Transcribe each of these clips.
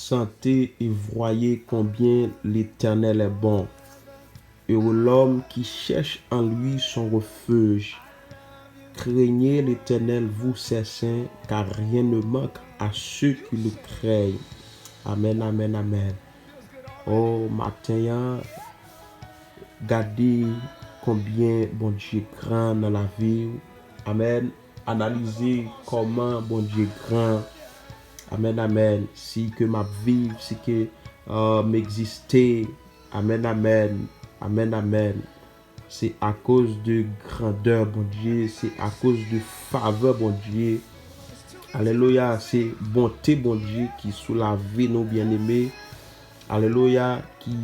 sentez et voyez combien l'Éternel est bon. Heureux l'homme qui cherche en lui son refuge. Craignez l'Éternel, vous ses saints, car rien ne manque à ceux qui le craignent. Amen, amen, amen. Oh, matin, regardez combien bon Dieu est grand dans la vie. Amen. Analysez comment bon Dieu est grand. Amen, amen. Si que ma vie, si que m'exister. Amen, amen. Amen, amen. C'est à cause de grandeur, bon Dieu. C'est à cause de faveur, bon Dieu. Alléluia. C'est bonté, bon Dieu, qui sous la vie, nos bien-aimés. Alléluia. Qui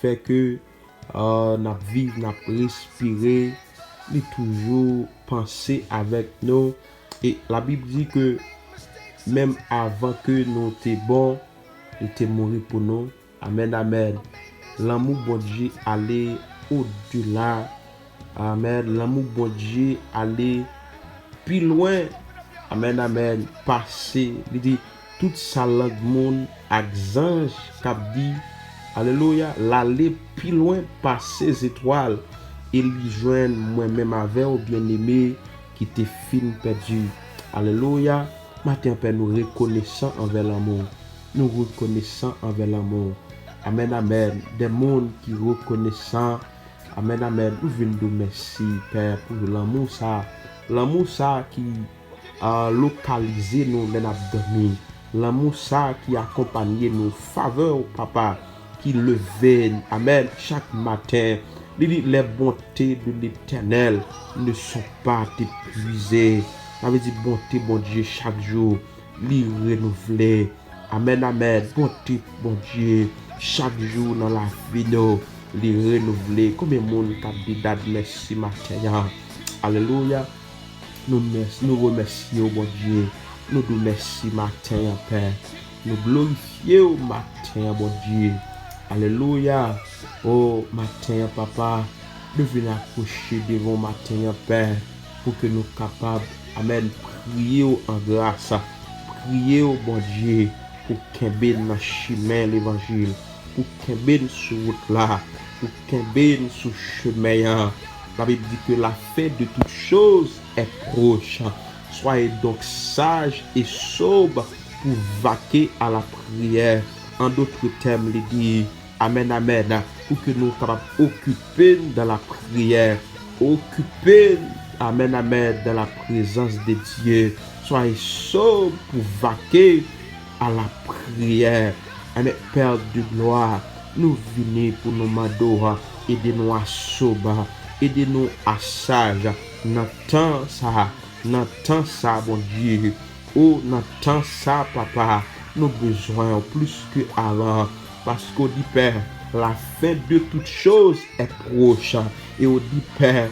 fait que n'a vivre, n'a respirer, mais toujours penser avec nous. Et la Bible dit que même avant que nous étions bons, il était mort pour nous. Amen, amen. L'amour bon Dieu allait au-delà. Amen. L'amour bon Dieu allait plus loin. Amen, amen. Passer. Il dit, toute sa langue monde, ange cap dit, alléluia, l'aller plus loin par ses étoiles. Et lui joindre moi-même avec au bien-aimé qui te fin perdu. Alléluia. Matin, Père, nous reconnaissons envers l'amour. Nous reconnaissons envers l'amour. Amen, amen. Des mondes qui reconnaissent. Amen, amen. Nous venons de merci, Père, pour l'amour ça. L'amour ça qui a localisé nous dans l'abdomen. L'amour ça qui accompagne nos faveurs, Papa, qui levait, amen, chaque matin. Les bontés de l'Éternel ne sont pas épuisées. Ça veut dire bonté, bon Dieu, chaque jour, les renouveler. Amen, amen. Bonté, bon Dieu, chaque jour dans la vie, nous, les renouveler. Combien de monde qui a dit merci matin. Alléluia. Nous remercions, bon Dieu. Nous nous merci matin, Père. Nous glorifions matin, bon Dieu. Alléluia. Oh, matin, Papa. Nous venons approcher devant matin, Père, pour que nous soyons capables, amen, prier en grâce. Prier au bon Dieu pour qu'il y ait dans le chemin l'évangile. Pour qu'il y ait sur route là. Pour qu'il y ait sur chemin. La Bible dit que la fin de toutes choses est proche. Soyez donc sages et sobres pour vaquer à la prière. En d'autres termes, il dit amen, amen. Pour que nous soyons occupés dans la prière. Occupés, amen, amen, dans la présence de Dieu. Soyez sobres pour vaquer à la prière. Amen, Père de gloire, nous venons pour nous m'adorer. Aidez-nous à sober. Aidez-nous à sage. N'entends ça, bon Dieu. Oh, n'entends ça, Papa. Nous besoin plus que avant. Parce qu'on dit, Père, la fin de toutes choses est proche. Et on dit, Père,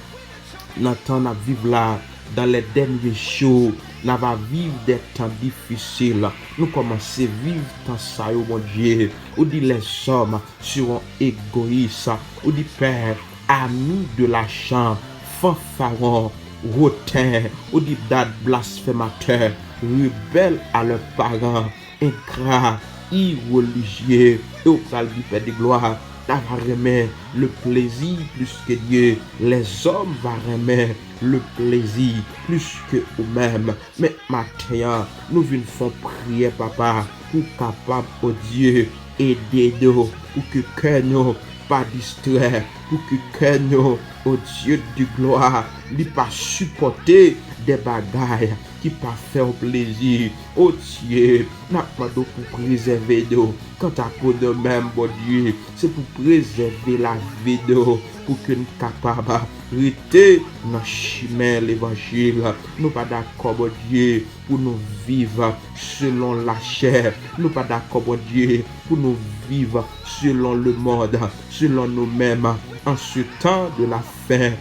n'entends à vivre là, dans les derniers jours. Nous va vivre des temps difficiles. Nous commençons à vivre dans ça, oh mon Dieu. On dit, les hommes seront égoïstes. On dit, Père, amis de la chambre, fanfarons, hautains, auditeurs blasphémateurs, rebelles à leurs parents, ingrats, irreligieux, et au père de gloire, d'avoir remis le plaisir plus que Dieu. Les hommes vont remettre le plaisir plus que eux-mêmes. Mais maintenant, nous venons faire prier, Papa, pour capable, oh Dieu, aider-nous, pour que cœur nous pas distrait, pour que cœur nous, oh Dieu de gloire, ne pas supporter des bagailles qui pas faire plaisir. Oh Dieu, n'a pas d'eau pour préserver nous. Quant à nous même, bon Dieu, c'est pour préserver la vie de nous, pour que nous capables de rester dans le chemin l'évangile. Nous pas d'accord, bon Dieu, pour nous vivre selon la chair. Nous pas d'accord, bon Dieu, pour nous vivre selon le monde, selon nous-mêmes, en ce temps de la fin.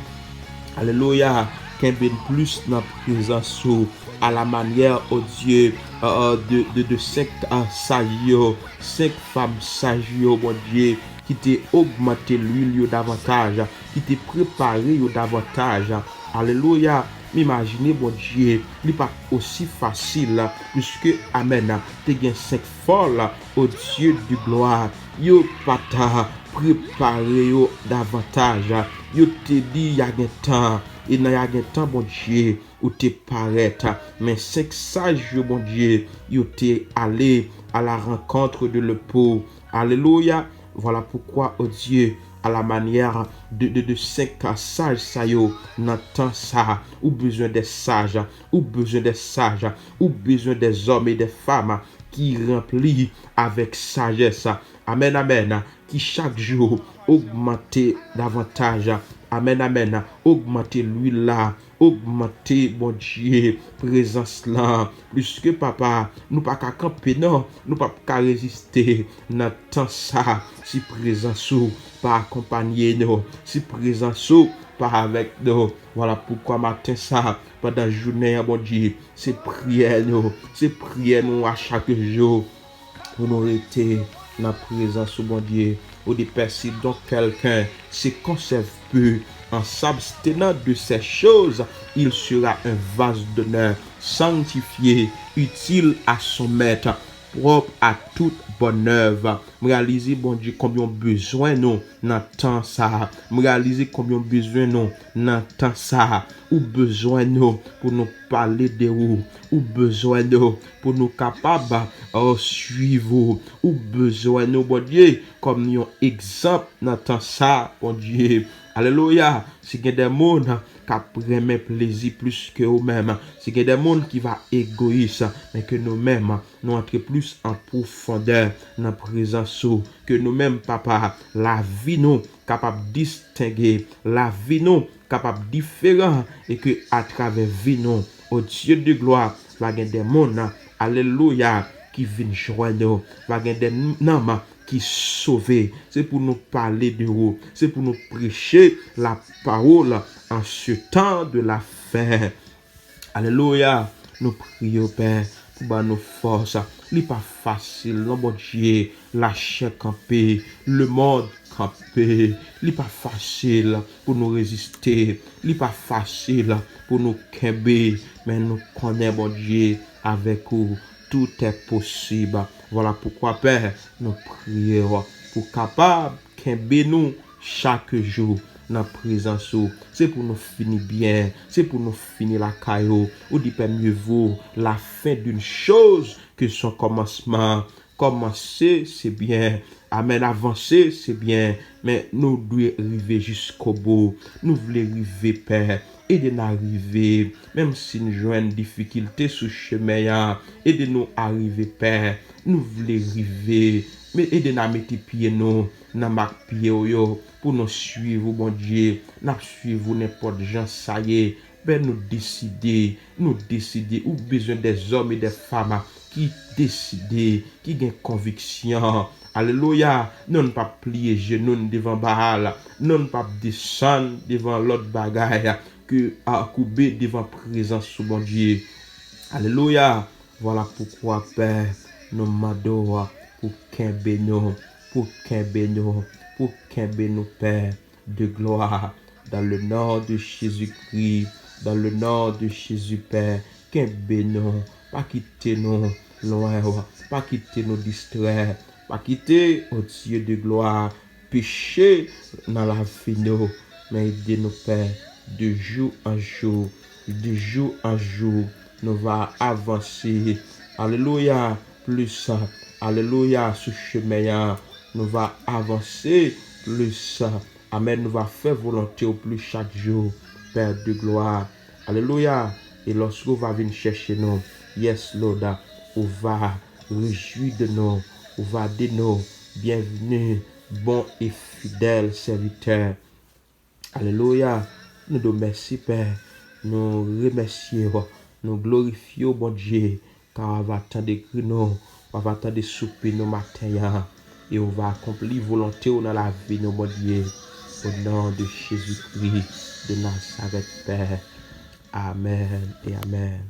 Alléluia. Qu'un plus dans la présence à la manière, oh Dieu, de 5 sages, 5 femmes sages, mon Dieu, qui t'est augmenté l'huile davantage, qui t'est préparé davantage. Alléluia. m'imaginer, bon Dieu, n'est pas aussi facile, puisque, amen, te gen 5 folles, au Dieu de gloire, yo pata, préparé yo davantage, yo te dit, y a gen temps, et nan y a gen temps, bon Dieu, ou te paraître, mais 5 sages, bon Dieu, yo te allé à la rencontre de le pauvre. Alléluia. Voilà pourquoi, oh Dieu, à la manière de 5 sages, ça yo, n'entend ça, ou besoin des sages, ou besoin des sages, ou besoin des hommes et des femmes qui remplissent avec sagesse. Amen, amen. Qui chaque jour augmenter davantage. Amen, amen. Augmenter l'huile là. Augmenter, bon Dieu, présence là. Puisque papa, nous pas qu'à camper, non. Nous pas qu'à résister. N'entend ça. Si présence ou pas accompagner nous. Si présence ou pas avec nous. Voilà pourquoi matin ça, pendant la journée, bon Dieu, c'est prière nous. C'est prière nous à chaque jour. Pour nous rester dans la présence au bon Dieu. Ou des personnes dont quelqu'un se conserve peu en s'abstenant de ces choses, il sera un vase d'honneur, sanctifié, utile à son maître, propre à toute bonne œuvre. Réaliser, bon Dieu, combien besoin nous n'entend ça. Réaliser combien besoin nous n'entend ça. Ou besoin nous pour nous parler de vous. Ou besoin nous pour nous capables de suivre. Ou besoin nous, bon Dieu, comme nous exemple n'entend ça, bon Dieu. Alléluia. Si il y a des gens qui prennent plaisir plus que nous-mêmes, si il y a des gens qui vont égoïstes, mais que nous-mêmes, nous entrons plus en profondeur dans la présence, que nous-mêmes, papa, la vie nous capable de distinguer, la vie nous capable de différent, et que à travers vie nous, au Dieu de gloire, va y avoir des gens, alléluia, qui viennent joindre, va y avoir des noms qui sauver. C'est pour nous parler de vous. C'est pour nous prêcher la parole en ce temps de la fin. Alléluia. Nous prions, Père, pour nos forces. Ce n'est pas facile, non, bon Dieu. La chair campée, le monde campé. Ce n'est pas facile pour nous résister. Ce n'est pas facile pour nous québer. Mais nous connaissons, bon Dieu, avec vous. Tout est possible. Voilà pourquoi, Père, nous prions pour capable qu'aimer nous chaque jour dans la présence. C'est pour nous finir bien. C'est pour nous finir la caillou. Ou dit mieux vaut la fin d'une chose que son commencement. Commencer, c'est bien. Amen, avancer, c'est bien. Mais nous devons arriver jusqu'au bout. Nous voulons arriver, Père. Aidez-nous à arriver. Même si nous jouons une difficulté sur le chemin. Aidez-nous à arriver, Père. Nous voulons arriver. Mais aidez-nous à mettre pieds nous. Dans ma pied pour nous suivre, bon Dieu. Nous suivre n'importe gens, ça y est. Ben nous décider. Ou besoin des hommes et des femmes qui décident, qui ont conviction. Alléluia. Non pas plier genoux devant Baal. Non pas descendre devant l'autre bagaille. Que à couper devant présence sous bon Dieu. Alléluia. Voilà pourquoi, Père, nous m'adorons pour qu'un bénou, pour qu'un bénou, pour qu'un bénou, Père, de gloire. Dans le nom de Jésus-Christ, dans le nom de Jésus, Père, qu'un bénou, pas quitter nous loin, pas quitter nous distraire, pas quitter, au Dieu de gloire, péché dans la vie, nous, mais aidez-nous, Père, de jour en jour, de jour en jour, nous va avancer. Alléluia, plus, alléluia, ce chemin, nous va avancer plus. Amen, nous va faire volonté au plus chaque jour, Père de gloire. Alléluia. Et lorsque vous va venir chercher nous, yes, Lord, on va réjouir de nous, on va dire nous, bienvenue, bon et fidèle serviteur. Alléluia. Nous te remercions, Père. Nous remercions, nous glorifions, bon Dieu, car on va attendre nous, on va attendre souper nos matins, et on va accomplir volonté dans la vie, nos bon Dieu, au nom de Jésus-Christ de Nazareth, Père. Amen et Amen.